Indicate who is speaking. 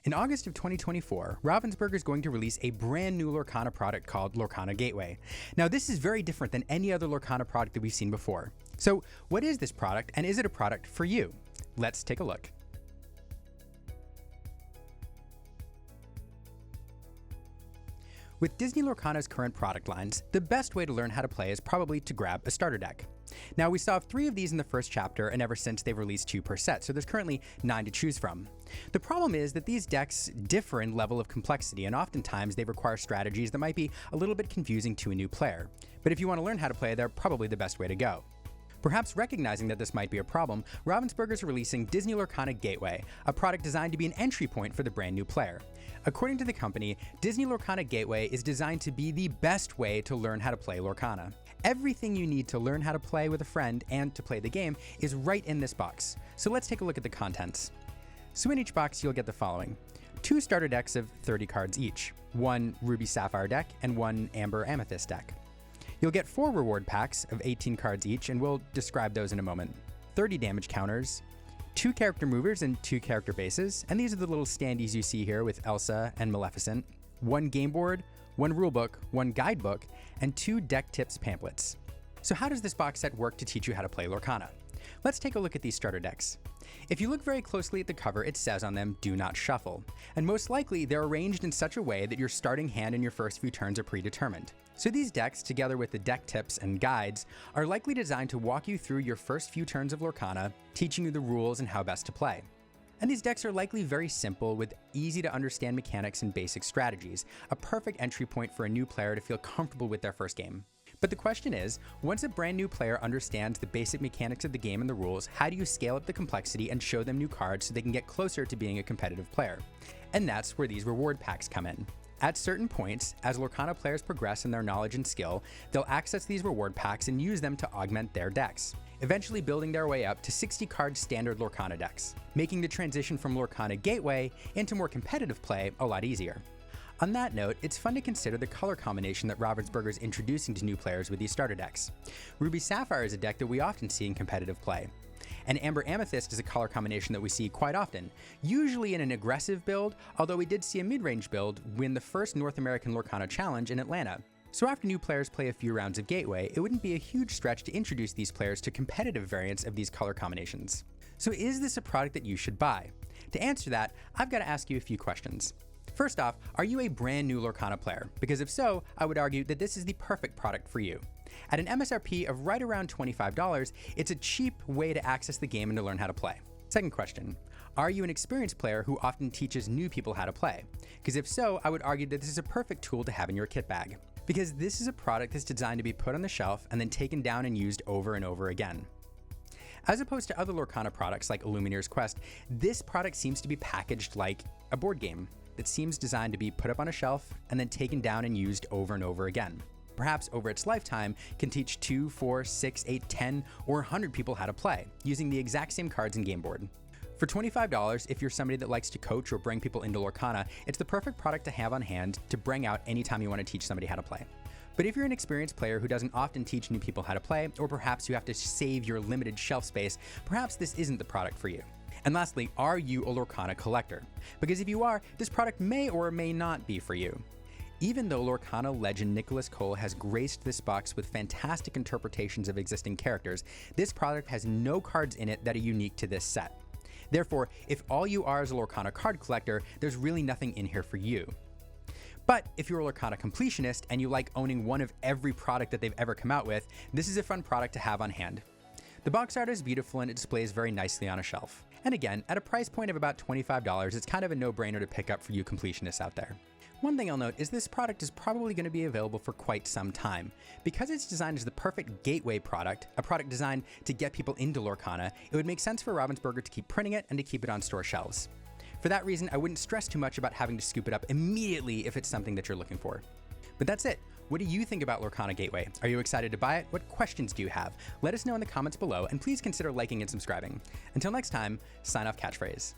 Speaker 1: In August of 2024, Ravensburger is going to release a brand new Lorcana product called Lorcana Gateway. Now, this is very different than any other Lorcana product that we've seen before. So, what is this product, and is it a product for you? Let's take a look. With Disney Lorcana's current product lines, the best way to learn how to play is probably to grab a starter deck. Now, we saw 3 of these in the first chapter, and ever since they've released 2 per set, so there's currently 9 to choose from. The problem is that these decks differ in level of complexity, and oftentimes they require strategies that might be a little bit confusing to a new player. But if you want to learn how to play, they're probably the best way to go. Perhaps recognizing that this might be a problem, Ravensburger is releasing Disney Lorcana Gateway, a product designed to be an entry point for the brand new player. According to the company, Disney Lorcana Gateway is designed to be the best way to learn how to play Lorcana. Everything you need to learn how to play with a friend and to play the game is right in this box. So let's take a look at the contents. So in each box, you'll get the following: 2 starter decks of 30 cards each, 1 Ruby Sapphire deck, and 1 Amber Amethyst deck. You'll get 4 reward packs of 18 cards each, and we'll describe those in a moment, 30 damage counters, 2 character movers and 2 character bases, and these are the little standees you see here with Elsa and Maleficent, 1 game board, 1 rulebook, 1 guidebook, and 2 deck tips pamphlets. So how does this box set work to teach you how to play Lorcana? Let's take a look at these starter decks. If you look very closely at the cover, it says on them, "Do not shuffle." And most likely, they're arranged in such a way that your starting hand and your first few turns are predetermined. So these decks, together with the deck tips and guides, are likely designed to walk you through your first few turns of Lorcana, teaching you the rules and how best to play. And these decks are likely very simple with easy to understand mechanics and basic strategies, a perfect entry point for a new player to feel comfortable with their first game. But the question is, once a brand new player understands the basic mechanics of the game and the rules, how do you scale up the complexity and show them new cards so they can get closer to being a competitive player? And that's where these reward packs come in. At certain points, as Lorcana players progress in their knowledge and skill, they'll access these reward packs and use them to augment their decks, eventually building their way up to 60-card standard Lorcana decks, making the transition from Lorcana Gateway into more competitive play a lot easier. On that note, it's fun to consider the color combination that Ravensburger is introducing to new players with these starter decks. Ruby Sapphire is a deck that we often see in competitive play. And Amber Amethyst is a color combination that we see quite often, usually in an aggressive build, although we did see a mid-range build win the first North American Lorcana Challenge in Atlanta. So after new players play a few rounds of Gateway, it wouldn't be a huge stretch to introduce these players to competitive variants of these color combinations. So is this a product that you should buy? To answer that, I've got to ask you a few questions. First off, are you a brand new Lorcana player? Because if so, I would argue that this is the perfect product for you. At an MSRP of right around $25, it's a cheap way to access the game and to learn how to play. Second question, are you an experienced player who often teaches new people how to play? Because if so, I would argue that this is a perfect tool to have in your kit bag. Because this is a product that's designed to be put on the shelf and then taken down and used over and over again. As opposed to other Lorcana products like Illumineer's Quest, this product seems to be packaged like a board game that seems designed to be put up on a shelf and then taken down and used over and over again. Perhaps over its lifetime can teach 2, 4, 6, 8, 10, or 100 people how to play, using the exact same cards and game board. For $25, if you're somebody that likes to coach or bring people into Lorcana, it's the perfect product to have on hand to bring out anytime you want to teach somebody how to play. But if you're an experienced player who doesn't often teach new people how to play, or perhaps you have to save your limited shelf space, perhaps this isn't the product for you. And lastly, are you a Lorcana collector? Because if you are, this product may or may not be for you. Even though Lorcana legend Nicholas Cole has graced this box with fantastic interpretations of existing characters, this product has no cards in it that are unique to this set. Therefore, if all you are is a Lorcana card collector, there's really nothing in here for you. But if you're a Lorcana completionist and you like owning one of every product that they've ever come out with, this is a fun product to have on hand. The box art is beautiful and it displays very nicely on a shelf. And again, at a price point of about $25, it's kind of a no-brainer to pick up for you completionists out there. One thing I'll note is this product is probably going to be available for quite some time. Because it's designed as the perfect gateway product, a product designed to get people into Lorcana, it would make sense for Ravensburger to keep printing it and to keep it on store shelves. For that reason, I wouldn't stress too much about having to scoop it up immediately if it's something that you're looking for. But that's it. What do you think about Lorcana Gateway? Are you excited to buy it? What questions do you have? Let us know in the comments below, and please consider liking and subscribing. Until next time, sign off catchphrase.